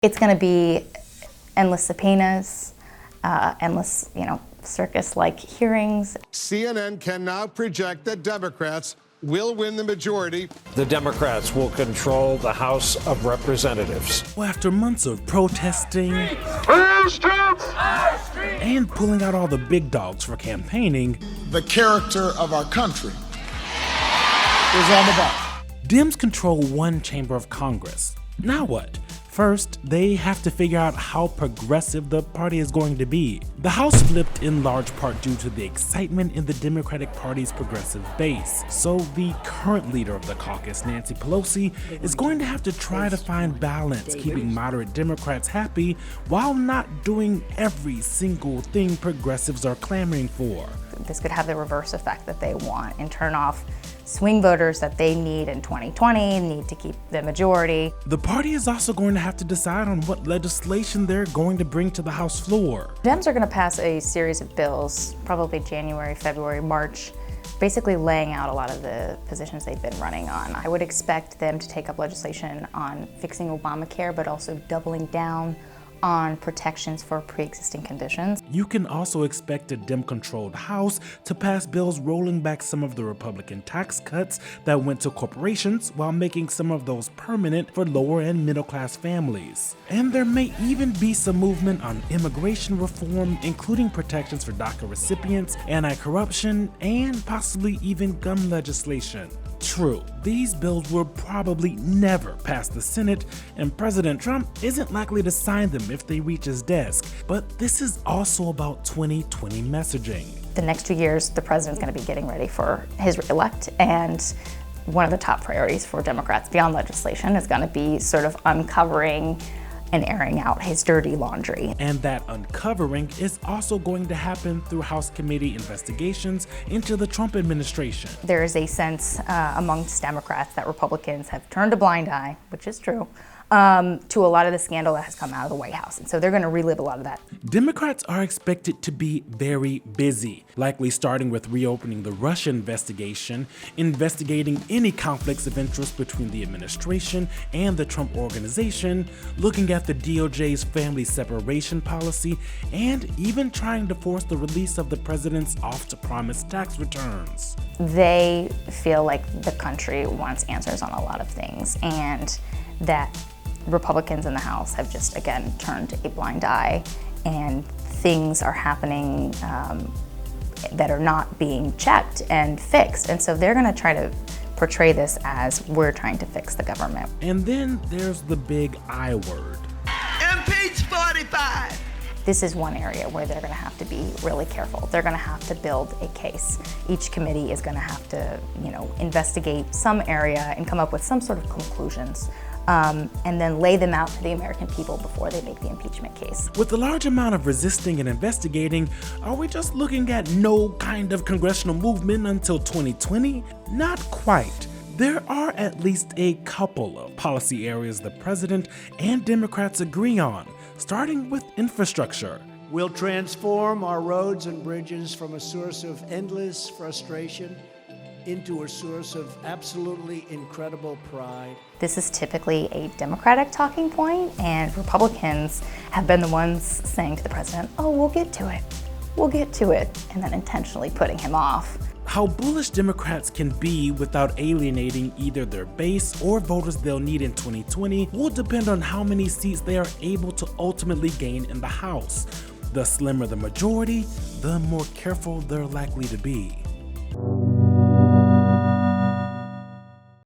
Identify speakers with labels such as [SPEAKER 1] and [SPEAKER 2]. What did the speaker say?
[SPEAKER 1] It's going to be endless subpoenas, endless, circus-like hearings.
[SPEAKER 2] CNN can now project that Democrats will win the majority.
[SPEAKER 3] The Democrats will control the House of Representatives.
[SPEAKER 4] Well, after months of protesting and pulling out all the big dogs for campaigning,
[SPEAKER 5] the character of our country is on the ballot.
[SPEAKER 4] Dems control one chamber of Congress. Now what? First, they have to figure out how progressive the party is going to be. The House flipped in large part due to the excitement in the Democratic Party's progressive base. So the current leader of the caucus, Nancy Pelosi, is going to have to try to find balance, keeping moderate Democrats happy while not doing every single thing progressives are clamoring for.
[SPEAKER 1] This could have the reverse effect that they want and turn off swing voters that they need in 2020, need to keep the majority.
[SPEAKER 4] The party is also going to have to decide on what legislation they're going to bring to the House floor.
[SPEAKER 1] Dems are going to pass a series of bills, probably January, February, March, basically laying out a lot of the positions they've been running on. I would expect them to take up legislation on fixing Obamacare, but also doubling down on protections for pre-existing conditions.
[SPEAKER 4] You can also expect a Dem-controlled House to pass bills rolling back some of the Republican tax cuts that went to corporations while making some of those permanent for lower and middle class families. And there may even be some movement on immigration reform, including protections for DACA recipients, anti-corruption, and possibly even gun legislation. True, these bills will probably never pass the Senate, and President Trump isn't likely to sign them if they reach his desk. But this is also about 2020 messaging.
[SPEAKER 1] The next 2 years, the president's going to be getting ready for his reelect, and one of the top priorities for Democrats beyond legislation is going to be sort of uncovering and airing out his dirty laundry.
[SPEAKER 4] And that uncovering is also going to happen through House committee investigations into the Trump administration.
[SPEAKER 1] There is a sense amongst Democrats that Republicans have turned a blind eye, which is true, to a lot of the scandal that has come out of the White House. And so they're going to relive a lot of that.
[SPEAKER 4] Democrats are expected to be very busy, likely starting with reopening the Russia investigation, investigating any conflicts of interest between the administration and the Trump organization, looking at the DOJ's family separation policy, and even trying to force the release of the president's oft-promised tax returns.
[SPEAKER 1] They feel like the country wants answers on a lot of things, and that Republicans in the House have just, again, turned a blind eye, and things are happening that are not being checked and fixed. And so they're going to try to portray this as we're trying to fix the government.
[SPEAKER 4] And then there's the big I word.
[SPEAKER 6] Impeach 45!
[SPEAKER 1] This is one area where they're going to have to be really careful. They're going to have to build a case. Each committee is going to have to, investigate some area and come up with some sort of conclusions, and then lay them out to the American people before they make the impeachment case.
[SPEAKER 4] With a large amount of resisting and investigating, are we just looking at no kind of congressional movement until 2020? Not quite. There are at least a couple of policy areas the president and Democrats agree on, starting with infrastructure.
[SPEAKER 7] We'll transform our roads and bridges from a source of endless frustration into a source of absolutely incredible pride.
[SPEAKER 1] This is typically a Democratic talking point, and Republicans have been the ones saying to the president, oh, we'll get to it, and then intentionally putting him off.
[SPEAKER 4] How bullish Democrats can be without alienating either their base or voters they'll need in 2020 will depend on how many seats they are able to ultimately gain in the House. The slimmer the majority, the more careful they're likely to be.